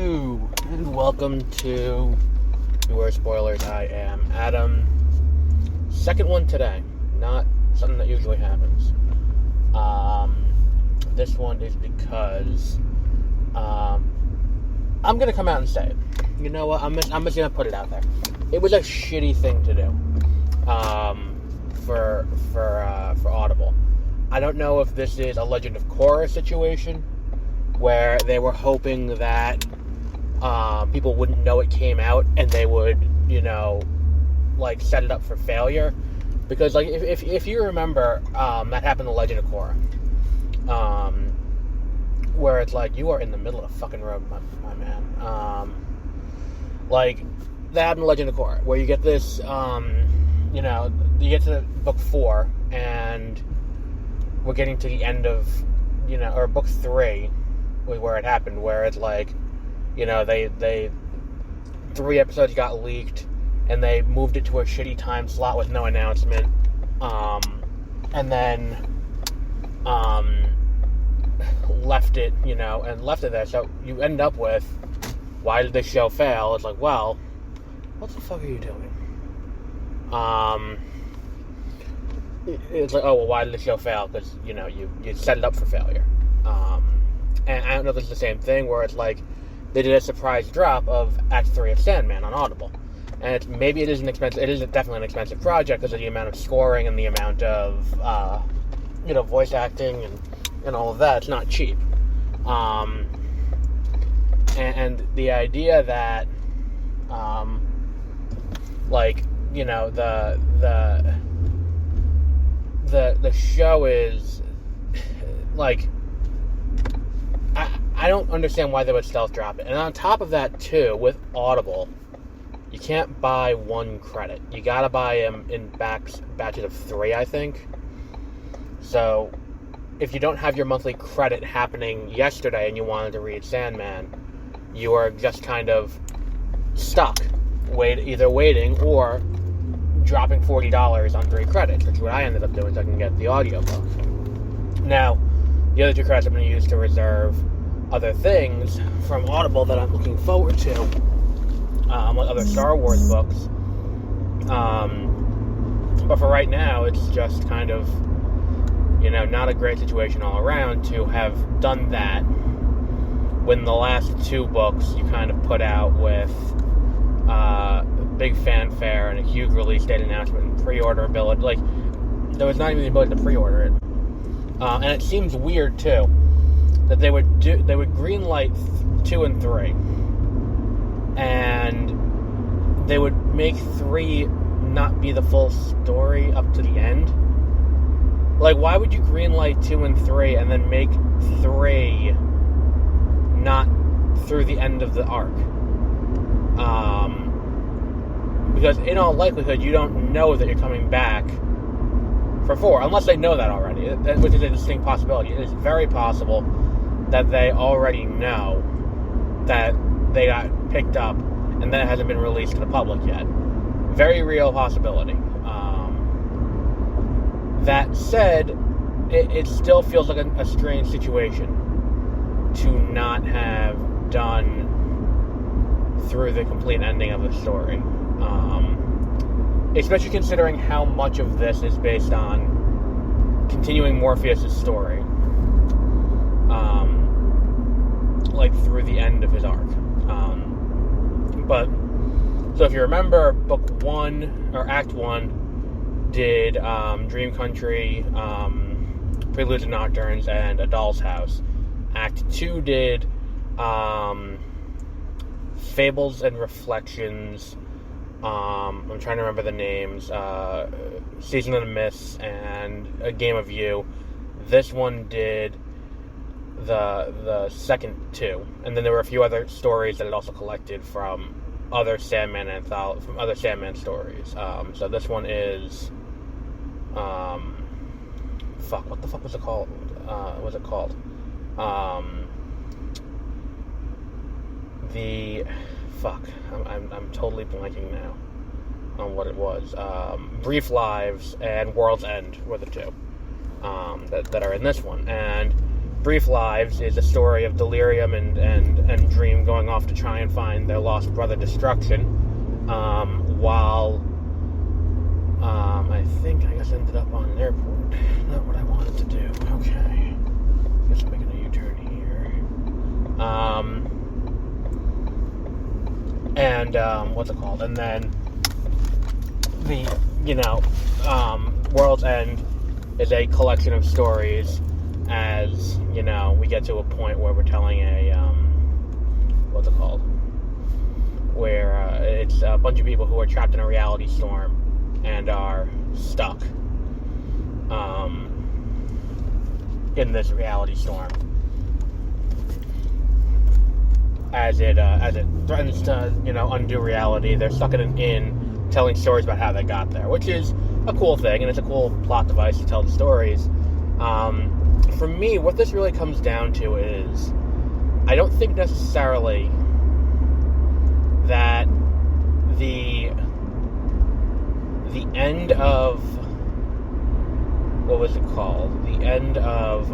Hello, and welcome to Beware Spoilers. I am Adam. Second one today, not something that usually happens. This one is because I'm gonna come out and say it. You know what? I'm just gonna put it out there. It was a shitty thing to do for Audible. I don't know if this is a Legend of Korra situation, where they were hoping that people wouldn't know it came out and they would, set it up for failure. Because, if you remember, that happened to Legend of Korra. Where it's like, you are in the middle of the fucking road, my man. That happened to Legend of Korra, where you get this, you get to book 4, and we're getting to the end of, or book 3, where it happened, where it's like, they 3 episodes got leaked, and they moved it to a shitty time slot with no announcement, and then, left it there, so you end up with, why did this show fail? It's like, well, what the fuck are you doing? It's like, oh, well, why did the show fail? Because, you set it up for failure. And I don't know if it's the same thing, where it's like, they did a surprise drop of Act 3 of Sandman on Audible. And it is definitely an expensive project because of the amount of scoring and the amount of, voice acting and all of that. It's not cheap. And the idea that, the show is, I don't understand why they would stealth drop it. And on top of that, too, with Audible, you can't buy 1 credit. You gotta buy them in batches of 3, I think. So, if you don't have your monthly credit happening yesterday and you wanted to read Sandman, you are just kind of stuck, either waiting or dropping $40 on 3 credits, which is what I ended up doing so I can get the audiobook. Now, the other 2 credits I'm going to use to reserve other things from Audible that I'm looking forward to, like other Star Wars books. But for right now, it's just kind of, not a great situation all around to have done that when the last 2 books you kind of put out with big fanfare and a huge release date announcement and pre-order ability. There was not even the ability to pre-order it. And it seems weird, too, that they would greenlight 2 and 3, and they would make 3 not be the full story up to the end. Why would you greenlight 2 and 3 and then make 3 not through the end of the arc? Because in all likelihood, you don't know that you're coming back for 4, unless they know that already, which is a distinct possibility. It is very possible that they already know that they got picked up and that it hasn't been released to the public yet. Very real possibility. That said, it still feels like a strange situation to not have done through the complete ending of the story. Especially considering how much of this is based on continuing Morpheus' story, through the end of his arc. So if you remember, Book 1, or Act 1, did Dream Country, Preludes and Nocturnes, and A Doll's House. Act 2 did Fables and Reflections, I'm trying to remember the names, Season of the Mists, and A Game of You. This one did the second 2, and then there were a few other stories that it also collected from other Sandman stories. So this one is, what the fuck was it called? I'm totally blanking now on what it was. Brief Lives and World's End were the 2 that are in this one. And Brief Lives is a story of Delirium and Dream going off to try and find their lost brother Destruction, while I think I just ended up on an airport. Not what I wanted to do. Okay. Guess I'm making a U-turn here. What's it called? And then World's End is a collection of stories as, we get to a point where we're telling a, what's it called? Where it's a bunch of people who are trapped in a reality storm and are stuck in this reality storm as it threatens to undo reality. They're stuck in an inn telling stories about how they got there, which is a cool thing, and it's a cool plot device to tell the stories. For me, what this really comes down to is I don't think necessarily that the end of what was it called? The end of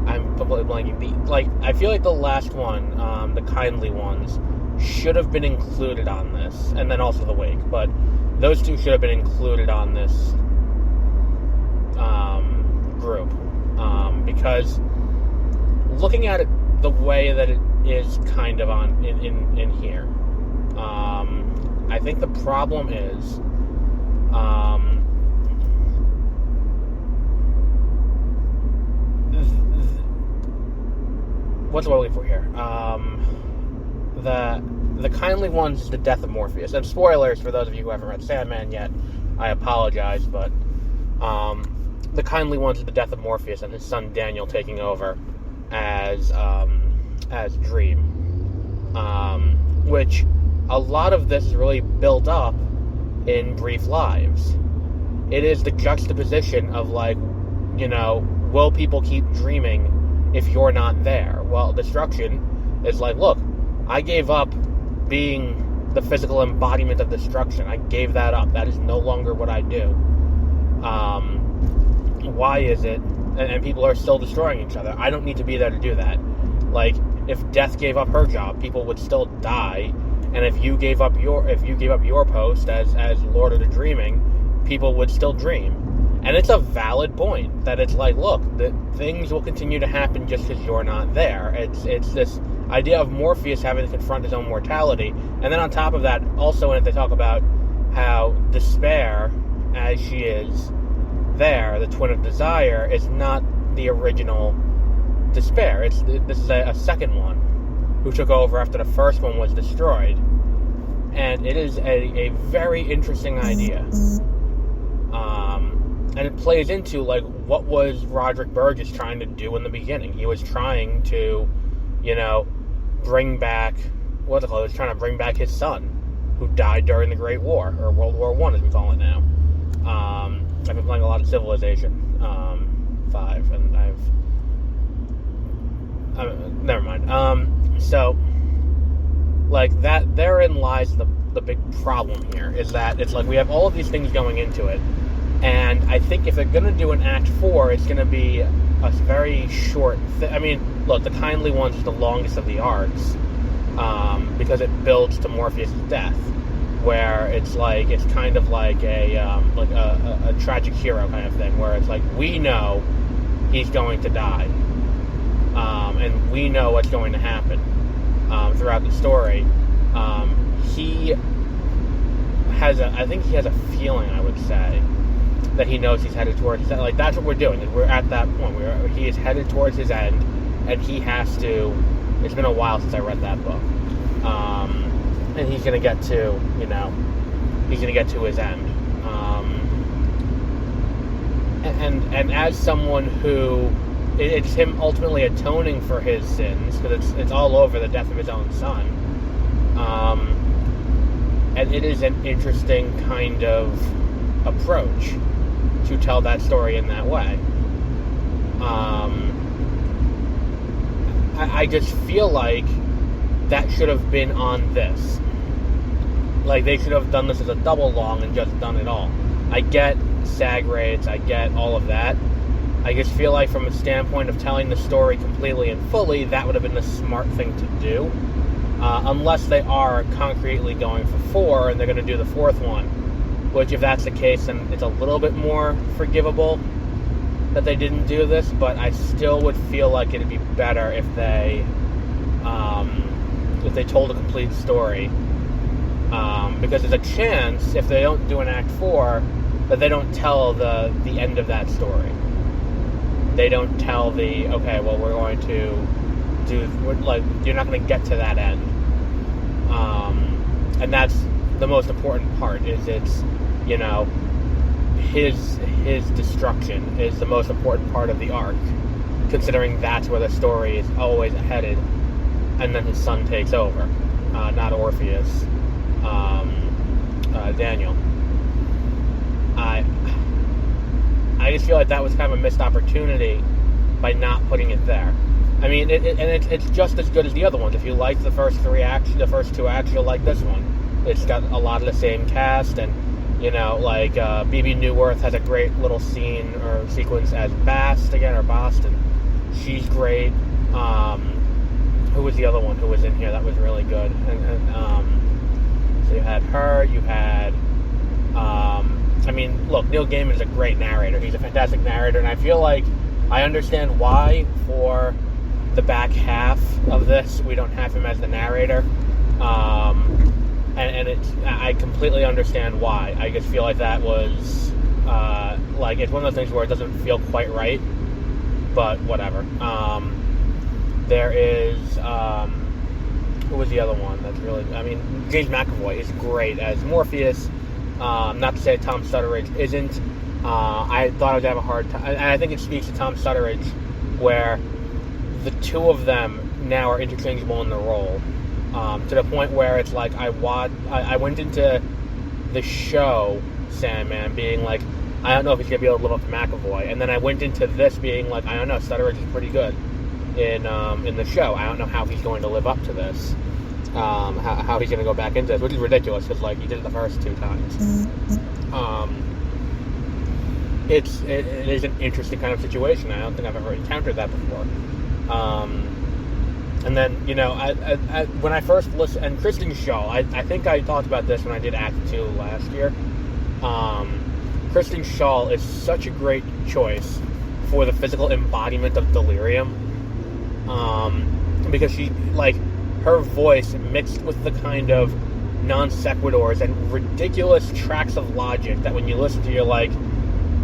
I'm completely blanking. I feel like the last one, the Kindly Ones, should have been included on this, and then also the Wake. But those two should have been included on this group, because looking at it the way that it is kind of on in here, I think the problem is what's what I'm looking for here? The Kindly Ones is the death of Morpheus. And spoilers for those of you who haven't read Sandman yet, I apologize, but the Kindly Ones is the death of Morpheus and his son Daniel taking over as Dream. Which a lot of this is really built up in Brief Lives. It is the juxtaposition of will people keep dreaming if you're not there? Well, Destruction is look, I gave up being the physical embodiment of destruction. I gave that up. That is no longer what I do. Why is it? And people are still destroying each other. I don't need to be there to do that. If Death gave up her job, people would still die. And if you gave up your post as Lord of the Dreaming, people would still dream. And it's a valid point that it's look, that things will continue to happen just because you're not there. It's this idea of Morpheus having to confront his own mortality. And then on top of that, also in it they talk about how Despair, as she is there, the twin of Desire, is not the original Despair. This is a second one who took over after the first one was destroyed. And it is a very interesting idea. And it plays into, what was Roderick Burgess trying to do in the beginning? He was trying to, bring back, what's it called? He was trying to bring back his son, who died during the Great War, or World War I, as we call it now. I've been playing a lot of Civilization 5, and never mind. So, that, therein lies the big problem here, is that it's we have all of these things going into it, and I think if they're going to do an Act 4, it's going to be a very short look, the Kindly Ones is the longest of the arcs, because it builds to Morpheus' death, where it's kind of like a tragic hero kind of thing, where it's we know he's going to die, and we know what's going to happen throughout the story. He has a feeling, I would say, that he knows he's headed towards his end. That's what we're doing. Is we're at that point. He is headed towards his end, and he has to. It's been a while since I read that book, and he's going to get to, he's going to get to his end. And as someone who, it's him ultimately atoning for his sins, because it's all over the death of his own son. And it is an interesting kind of approach to tell that story in that way. I just feel like that should have been on this. They should have done this as a double long and just done it all. I get SAG rates, I get all of that. I just feel like from a standpoint of telling the story completely and fully, that would have been the smart thing to do. Unless they are concretely going for 4 and they're going to do the 4th one. Which, if that's the case, then it's a little bit more forgivable that they didn't do this. But I still would feel like it'd be better if they told a complete story. Because there's a chance, if they don't do an Act 4, that they don't tell the end of that story. They don't tell okay, well, we're going to you're not going to get to that end. And that's the most important part, is it's, his destruction is the most important part of the arc, considering that's where the story is always headed, and then his son takes over, not Orpheus, Daniel. I just feel like that was kind of a missed opportunity by not putting it there. I mean, it's just as good as the other ones. If you like the first 2 acts, you'll like this one. It's got a lot of the same cast, and BB Newworth has a great little scene or sequence as Bast, and she's great. Who was the other one who was in here that was really good? So you had her, you had look, Neil Gaiman is a great narrator. He's a fantastic narrator, and I feel like I understand why for the back half of this we don't have him as the narrator. And I completely understand why. I just feel like that was it's one of those things where it doesn't feel quite right, but whatever. There is who was the other one that's really, James McAvoy is great as Morpheus. Not to say Tom Stutteridge isn't. I thought I would have a hard time, and I think it speaks to Tom Stutteridge, where the two of them now are interchangeable in the role, to the point where it's like I went into the show Sandman being like, I don't know if he's gonna be able to live up to McAvoy, and then I went into this being like, I don't know, Stutteridge is pretty good in the show. I don't know how he's going to live up to this. How he's going to go back into this, which is ridiculous because he did it the first 2 times. It is an interesting kind of situation. I don't think I've ever encountered that before. And then when I first listened, and Kristen Shaw, I think I talked about this when I did Act 2 last year. Kristen Shaw is such a great choice for the physical embodiment of delirium, because she her voice mixed with the kind of non sequiturs and ridiculous tracks of logic that when you listen to, you're like,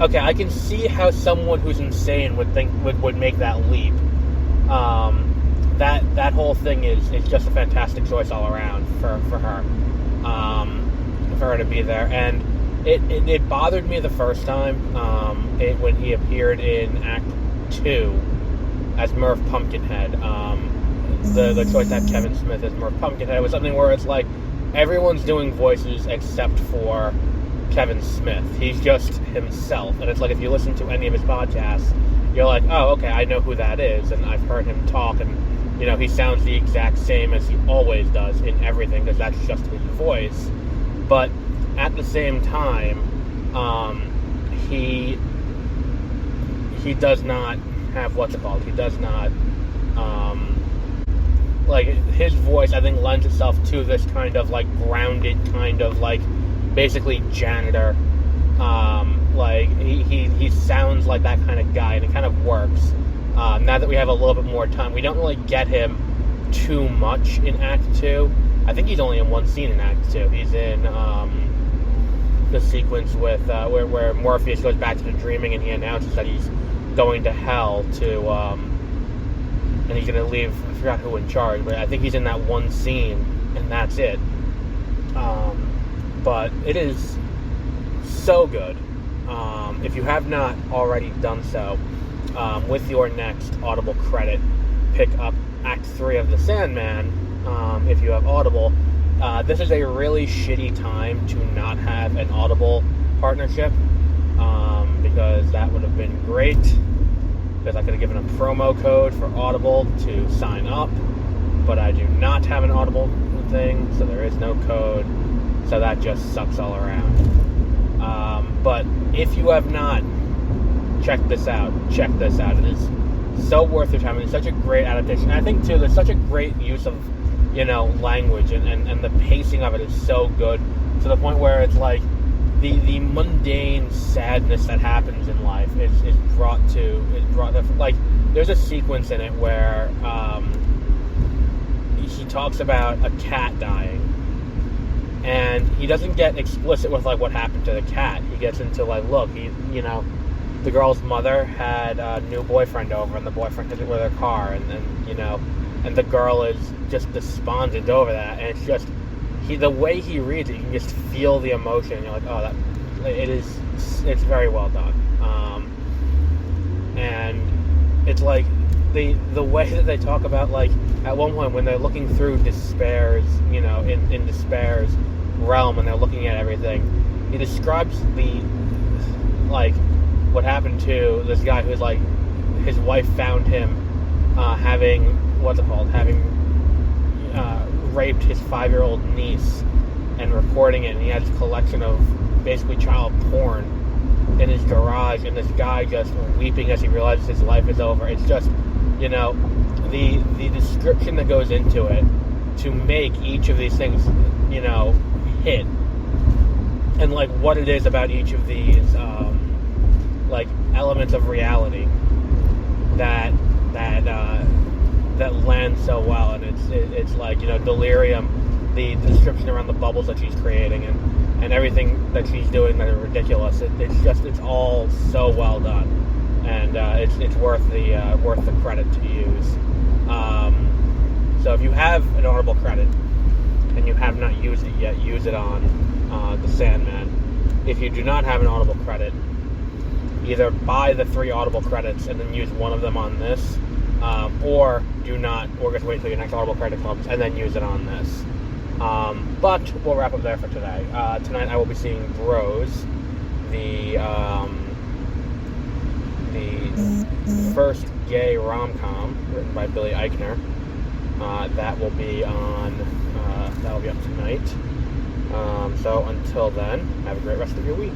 okay, I can see how someone who's insane would make that leap. That whole thing is just a fantastic choice all around for her, for her to be there. And it bothered me the first time when he appeared in Act 2 as Murph Pumpkinhead. The choice to have Kevin Smith as Murph Pumpkinhead was something where it's like everyone's doing voices except for Kevin Smith. He's just himself, and it's like if you listen to any of his podcasts, you're like, oh, okay, I know who that is, and I've heard him talk, and he sounds the exact same as he always does in everything, because that's just his voice. But at the same time, he does not have he does not his voice, I think, lends itself to this kind of grounded kind of basically janitor. He sounds like that kind of guy, and it kind of works. Now that we have a little bit more time, we don't really get him too much in Act 2. I think he's only in one scene in Act 2. He's in the sequence with where Morpheus goes back to the dreaming, and he announces that he's going to hell to and he's going to leave, I forgot who in charge, but I think he's in that one scene, and that's it. But it is so good. If you have not already done so, with your next Audible credit, pick up Act 3 of The Sandman, if you have Audible. This is a really shitty time to not have an Audible partnership, because that would have been great, because I could have given a promo code for Audible to sign up, but I do not have an Audible thing, so there is no code, so that just sucks all around. But if you have not, check this out. Check this out. It is so worth your time. It's such a great adaptation. And I think, too, there's such a great use of, language, and the pacing of it is so good, to the point where it's like the mundane sadness that happens in life is brought like, there's a sequence in it where he talks about a cat dying, and he doesn't get explicit with like what happened to the cat. He gets into like, look, the girl's mother had a new boyfriend over, and the boyfriend hit it with her car, and and the girl is just despondent over that, and it's just the way he reads it, you can just feel the emotion, and you're like, oh, it's very well done. And it's like the way that they talk about, like, at one point when they're looking through Despair's, in Despair's realm, and they're looking at everything, he describes what happened to this guy who's like, his wife found him having raped his 5-year-old niece and recording it, and he had this collection of basically child porn in his garage, and this guy just weeping as he realizes his life is over. It's just, the description that goes into it to make each of these things, hit, and like what it is about each of these like elements of reality that lands so well. And it's like, delirium, the description around the bubbles that she's creating, and everything that she's doing that is ridiculous. It's all so well done, and it's worth the credit to use. So if you have an Audible credit and you have not used it yet, use it on the Sandman. If you do not have an Audible credit, either buy the 3 Audible credits and then use one of them on this, or just wait till your next Audible credit comes and then use it on this. But we'll wrap up there for today. Tonight I will be seeing Bros, the first gay rom-com written by Billy Eichner. That will be up tonight. So until then, have a great rest of your week.